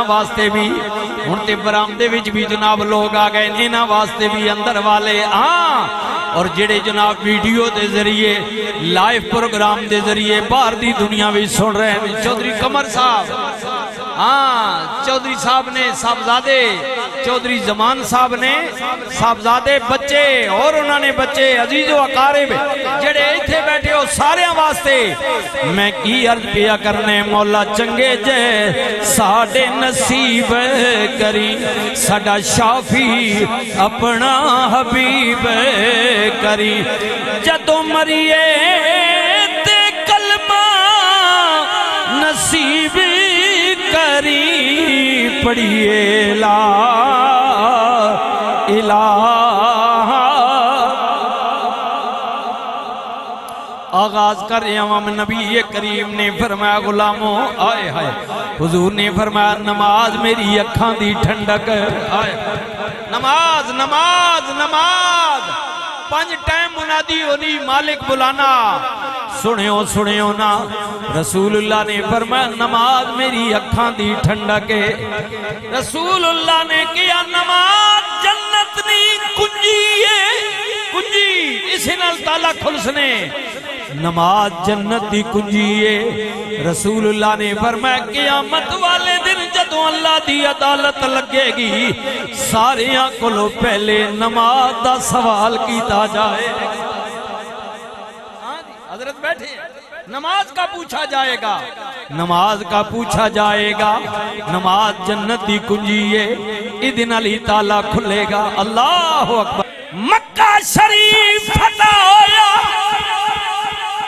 انہاں واسطے بھی ہن تے برآمدے وچ بھی جناب لوگ آ گئے انہاں واسطے بھی اندر والے ہاں اور جڑے جناب ویڈیو دے ذریعے لائیو پروگرام دے ذریعے باہر دی دنیا بھی سن رہے ہیں چودھری قمر صاحب ہاں چودھری صاحب نے صاحبزادے چودھری زمان صاحب نے صاحبزادے بچے اور انہوں نے بچے عزیز و اقارب جڑے ایتھے بیٹھے ہو سارے واسطے میں کی عرض پیا کرنے مولا چنگے جے ساڑے نصیب کری ساڑا شافی اپنا حبیب کری جدو مریے تے کلمہ نصیب کری پڑھیے لا الہ آغاز کر امام نبی کریم نے فرمایا غلاموں آئے ہائے حضور نے فرمایا نماز میری اکھاں دی ٹھنڈک آئے نماز نماز نماز 5 ٹائم منادی ہونی مالک بلانا سنیو نا رسول اللہ نے فرمایا نماز میری اکھاں دی ٹھنڈک ہے رسول اللہ نے کیا نماز جنت نی کنجی ہے کنجی اسی نال تالا کھلسنے نماز جنت دی کنجی ہے رسول اللہ نے فرمایا قیامت والے دن جدوں اللہ دی عدالت لگے گی ساریاں کولوں پہلے نماز دا سوال کیتا جائے حضرت بیٹھے نماز کا پوچھا جائے گا نماز کا پوچھا جائے گا نماز جنت دی کنجی ہے ادن علی تعالیٰ کھلے گا اللہ اکبر مکہ شریف فتح ہویا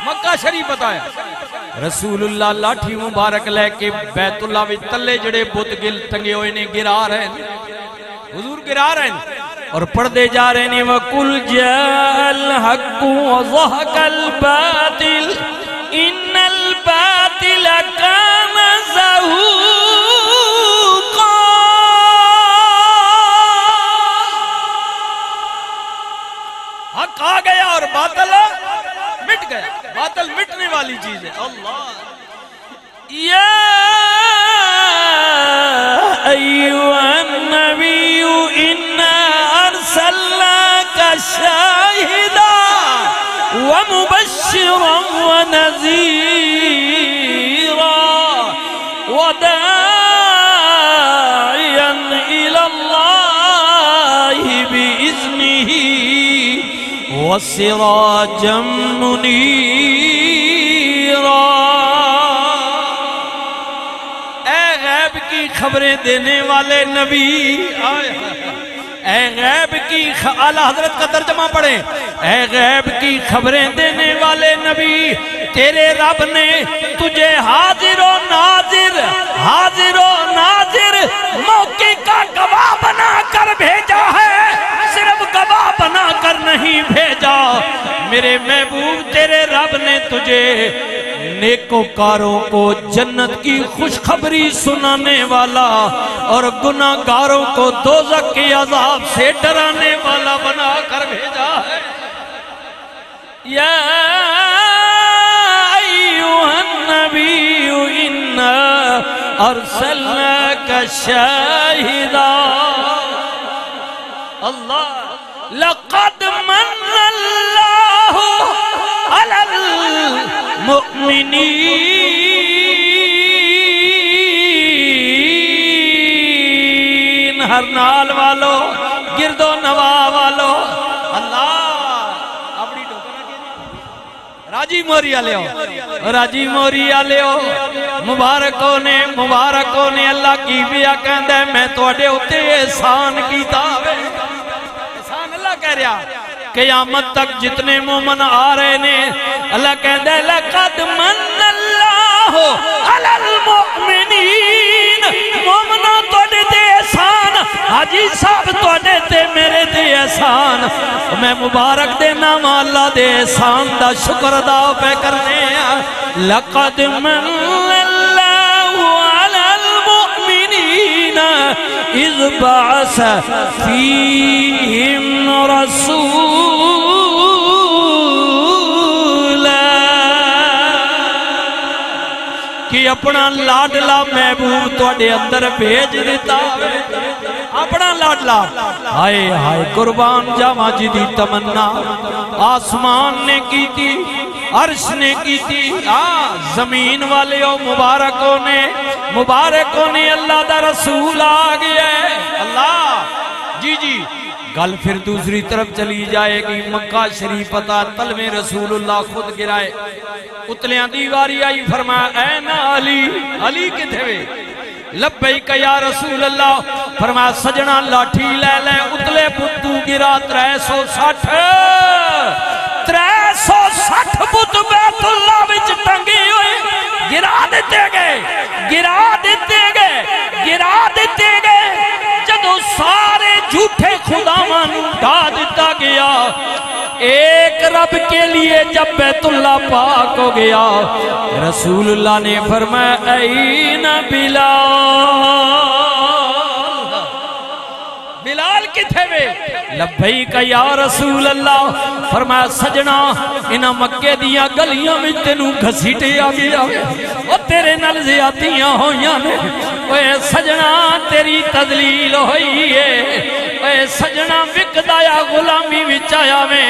مکہ شریف بتایا رسول اللہ لاٹھی مبارک لے کے بیت اللہ وچ تلے جڑے بت گل ٹنگے ہوئے نے گرا رہے ہیں حضور گرا رہے ہیں اور پڑھتے جا رہے ہیں وَقُلْ جَاءَ الْحَقُّ وَضَحَقَ الْبَاطِلُ إِنَّ الْبَاطِلَ كَانَ زَهُوقًا حق آ گیا اور باطل مٹ گیا باطل مٹنے والی چیز ہے اللہ یا ایوہ النبی انا ارسلناک شاہدا ومبشرا ونذیرا وداعیا الى اللہ بإذنہ وسراجا منیرا اے غیب کی خبریں دینے والے نبی اے غیب کی اعلیٰ حضرت کا ترجمہ پڑھیں اے غیب کی خبریں دینے والے نبی تیرے رب نے تجھے حاضر و ناظر موقع کا گواہ بنا کر بھیجا ہے صرف گواہ بنا کر نہیں بھیجا میرے محبوب تیرے رب نے تجھے نیکوکاروں کو جنت کی خوشخبری سنانے والا اور گناہگاروں کو دوزخ کے عذاب سے ڈرانے والا بنا کر بھیجا ہے یا ایوہ النبی انا ارسلناک شاہدا اللہ لقد من اللہ علی المؤمنین ہر نال والو گرد و نوا والو اللہ اپنی ٹوکرا کے راجی موریہ لے ہو راجی موریہ لے ہو مبارکوں نے اللہ کی بیا کہندہ ہے میں تو اڈے ہوتے احسان کی تاوے احسان اللہ کہہ رہا قیامت تک جتنے مومن آ رہے نے اللہ کہندہ ہے لَقَدْ مَنَّ اللَّهُ عَلَى الْمُؤْمِنِينَ مومنہ توڑے دے احسان حاجی صاحب توڑے دے میرے دے احسان میں مبارک دے نام اللہ دے احسان دا شکر ادا پہ کرنے لَقَدْ مَنَّ اللَّهُ عَلَى الْمُؤْمِنِينَ اِذْ بَعَثَ فِيهِمْ رَسُولًا کہ اپنا لاڈلا محبوب تواڈے اندر بھیج دیتا اپنا لاڈلا ہائے ہائے قربان جاواں جدی تمنا آسمان نے کی تھی عرش نے کی تھی زمین والے مبارکوں نے اللہ دا رسول آ گیا ہے اللہ جی جی گل پھر دوسری طرف چلی جائے گی مکہ شریف پتا تلوے رسول اللہ خود گرائے اتلیاں دیواری آئی فرمایا اے نا علی کتھے وے لبیک یا رسول اللہ فرمایا سجنا لاٹھی لے لے اتلے پتو گرا 360 پت بیت اللہ وچ ٹنگی ہوئے گرا دیتے گئے جدو سارے جھوٹے خداواں نوں ڈھا دیتا گیا ایک رب کے لیے جب بیت اللہ پاک ہو گیا رسول اللہ نے فرمایا این بلال کتھے وے لبیک یا رسول اللہ فرمایا سجنا انہاں مکے دیاں گلیاں میں تینوں گھسیٹے آ گیا او تیرے نال زیادتیاں ہویاں نے اوے سجنا تیری تذلیل ہوئی ہے اے سجنا وکدایا غلامی وچ آیا میں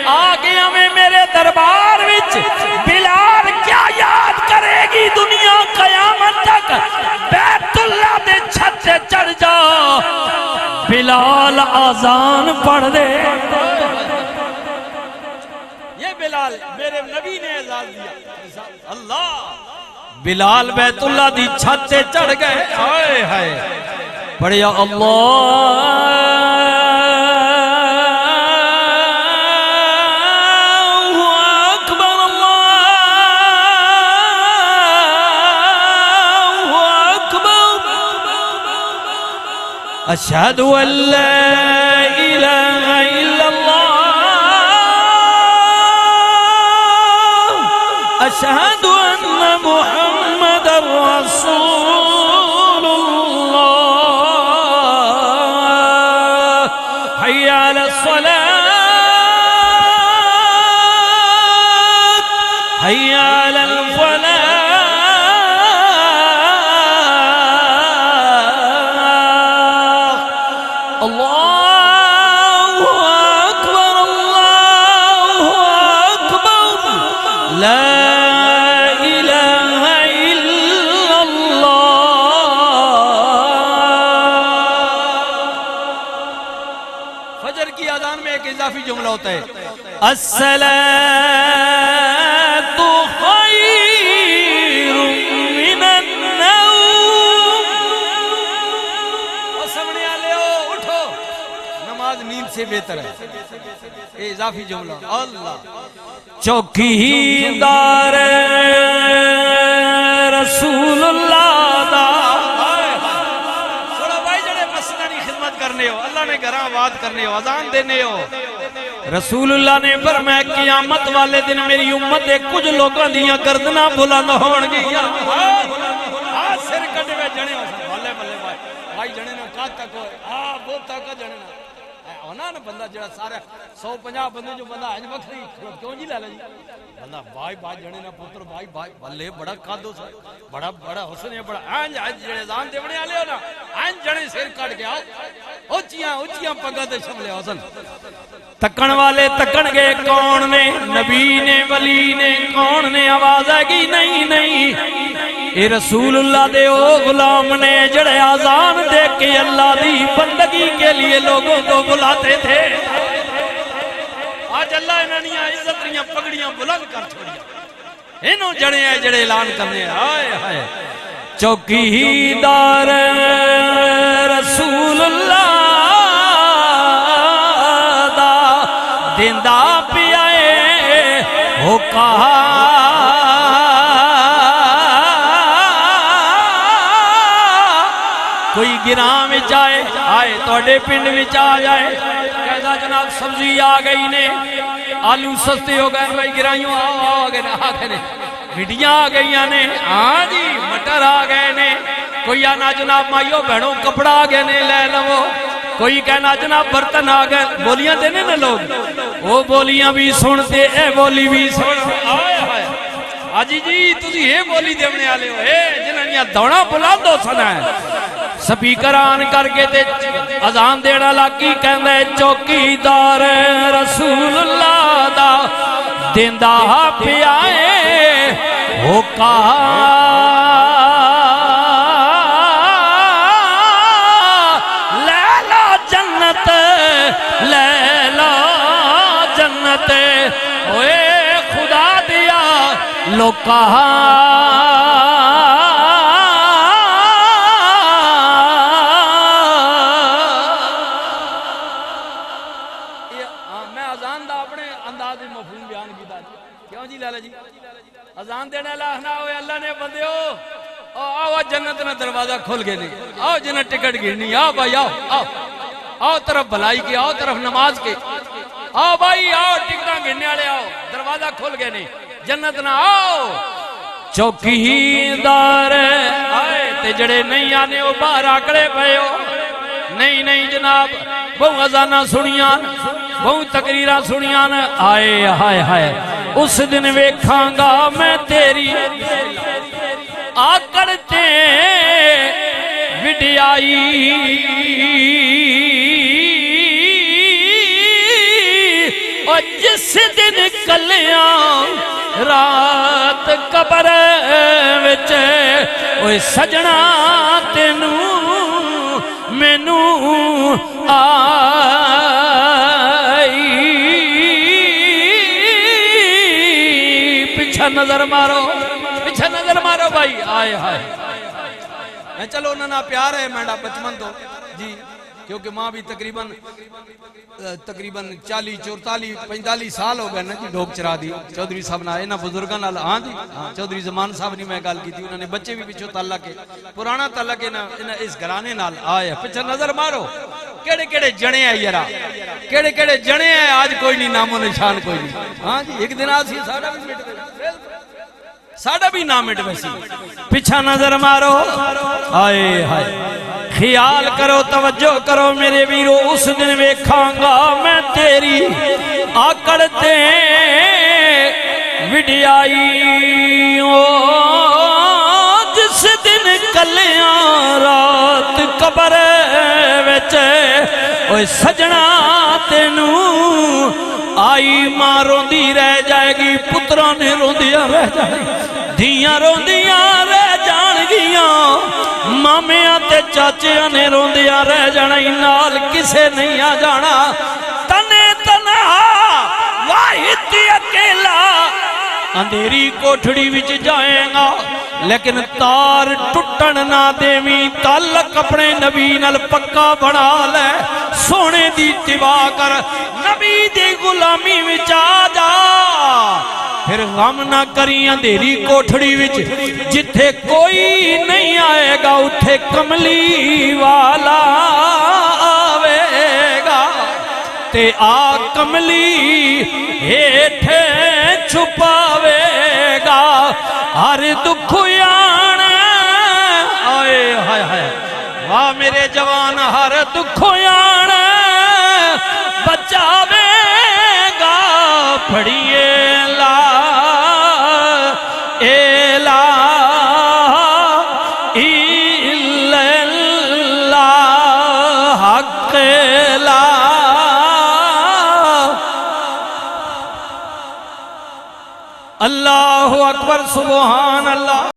آ گیا میں میرے دربار وچ بلال کیا یاد کرے گی دنیا قیامت تک بیت اللہ دے چھت سے چڑھ جا بلال آزان پڑھ دے یہ بلال میرے نبی نے اعزاز دیا اللہ بلال بیت اللہ دی چھت سے چڑھ گئے ہائے ہائے پڑھیا اشہد ان لا الہ الا اللہ اشہد ان محمد رسول اللہ حی علی الصلاة حی علی الفلاح جملہ ہوتا ہے الصلاة خیر من النوم اور سامنے آلے ہو اٹھو نماز نیند سے بہتر ہے یہ اضافی جملہ اللہ چوکیدار رسول اللہ دا سوڑا بھائی جڑے مسئلہ خدمت کرنے ہو اللہ نے گھراں آباد کرنے ہو اذان دینے ہو رسول اللہ نے فرمایا قیامت والے دن میری امت ایک کچھ لوگوں دیاں گردناں بلند ہون گیا سر کٹے ہوئے جنے ہو بھلے بھلے بھائی جنے نے کہاں تک ہوئے بہت تک جنے نے ہونا نا بندہ جڑا سارا 150 بندے جو بندہ ہے بکری کیوں جی لے لے جی بندہ بھائی جنے نے پتر بھائی بھلے بڑا قادو سا بڑا حسن ہے بڑا آنج جڑے زان دے بڑے آلے ہو نا آنج جنے سر کٹ گیا اوچیاں پگا دے شملے حسن تکن والے تکن گے کون نے نبی نے ولی نے کون نے آواز ہے گی نہیں اے رسول اللہ دے او غلام نے جڑے آزان دے کے اللہ دی بندگی کے لیے لوگوں کو بلاتے تھے آج اللہ انہوں عزت ریاں پگڑیاں بلند کر چھوڑیا انہوں جڑے ہیں جڑے اعلان کرنے آئے ہائے چوکیدار رسول اللہ دا دیندہ پیائے ہو کہا کوئی گرام وچ آئے توڑے پنڈ وچ آ جائے کہتا جناب سبزی آ گئی نے آلو سستے ہو گئے بھائی گرائیوں آ گئے نے مٹیاں آ گئی نے ہاں جی مٹر آ گئے نے کوئی آنا جناب مائیو بہنوں کپڑا آ گئے نے لے لو کوئی کہنا جناب برتن آ گئے بولیاں دینے نا لوگ وہ بولیاں بھی سنتے اے بولی بھی سن حاجی جی تسی یہ بولی دیونے والے ہو جنہاں دوڑا بلند ہو سنا ہے سپیکر آن کر کے تے اذان دینا لاکی کہندے چوکیدار رسول اللہ دا دیندہ پیائے ہو لیلا جنت لیلا جنت اوے خدا دیا لوکا اذان دینے لاکھنا ہوئے اللہ نے بندے ہو آؤ جنت نے دروازہ کھول گئے نہیں آؤ جنت ٹکٹ گرنی آؤ بھائی آؤ آؤ آؤ طرف بھلائی کی آؤ طرف نماز کے آؤ بھائی آؤ ٹکٹاں گرنے والے آؤ دروازہ کھول گئے نہیں جنت نہ آؤ چوکیدار آئے تے جڑے نہیں آنے ہو باہر آکڑے پہ ہو نہیں نہیں جناب بہو اذانہ سنیان بہو تقریرہ سنیان آئے ہائے ہائے اس دن ویکھاں گا میں تیری آکڑ تے وڈیائی اور جس دن کلیاں رات قبر وچ اوے سجنا تینوں مینوں آئی پیچھے نظر مارو بھائی آئے ہائے میں چلو انہوں پیار ہے میڈا بچپن تو جی کیونکہ ماں بھی تقریباً 40 44 45 سال ہو گئے نا جی ڈوک چرا دی چودھری صاحب نے انہاں بزرگاں نال ہاں جی چودھری زمان صاحب نے میں گل کی تھی انہوں نے بچے بھی پچھو تعلق ہے پرانا تعلق ہے اس گھرانے نال آئے پیچھے نظر مارو کیڑے کیڑے جنے ہیں یارا کیڑے کیڑے جنے ہیں آج کوئی نہیں نام و نشان کوئی نہیں ہاں جی ایک دن آسی ساڑھا بھی نام مٹ ویسی پیچھا نظر مارو آئے ہائے خیال کرو توجہ کرو میرے ویرو اس دن ویکھاں گا میں تیری آکڑ تے وڈیائی جس دن کلیاں رات قبر وچ اوے سجنا تینوں آئی ماں روندی رہ جائے گی پتروں نے روندیاں رہ جائے گی دھیاں روندیاں رہ جان گیاں مامیاں تے چاچیاں نے روندیاں رہ جانا نال کسے نہیں آ جانا تنے تنہا واحد اکیلا اندھیری کوٹھڑی وچ جائیں گا لیکن تار ٹٹن نہ دیویں تعلق اپنے نبی نال پکا بنا لے سونے دی اتباع کر نبی دی غلامی وچ آ جا پھر غم نہ کری اندھیری کوٹھڑی وچ جتھے کوئی نہیں آئے گا اتھے کملی والا آوے گا تے آ کملی ہیٹھے چھپاوے گا ہر دکھ یان آئے ہائے ہائے واہ میرے جوان ہر دکھ یان بچاوے گا پڑھیے لا الہ الا اللہ حق لا اللہ اکبر سبحان اللہ